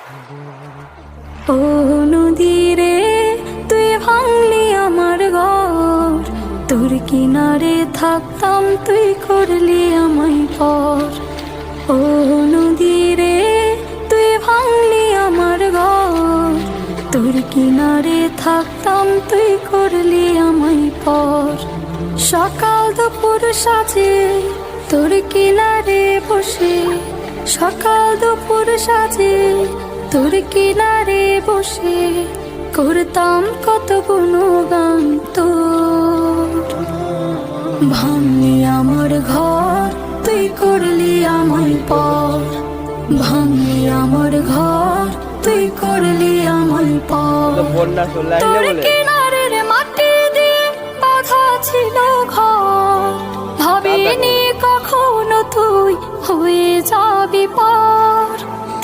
ও নদী রে তুই ভাঙলি আমার ঘর, তোর কিনারে থাকতাম তুই করলি আমায় পর। ও নদী রে তুই ভাঙলি আমার ঘর, তোর কিনারে থাকতাম তুই করলি আমায় পর। সকাল দুপুর সাজে তোর কিনারে বসে, সকাল দুপুর সাজে তোর কিনারে বসে করতাম কত গুণগান তোর। ভাঙলি আমার ঘর তুই করলি আমায় পর, ভাঙলি আমার ঘর তুই করলি আমায় পর। তোর কিনারের মাটি দিয়ে বাঁধা ছিল ঘর, ভাবিনি কখনো তুই হয়ে যাবি পার।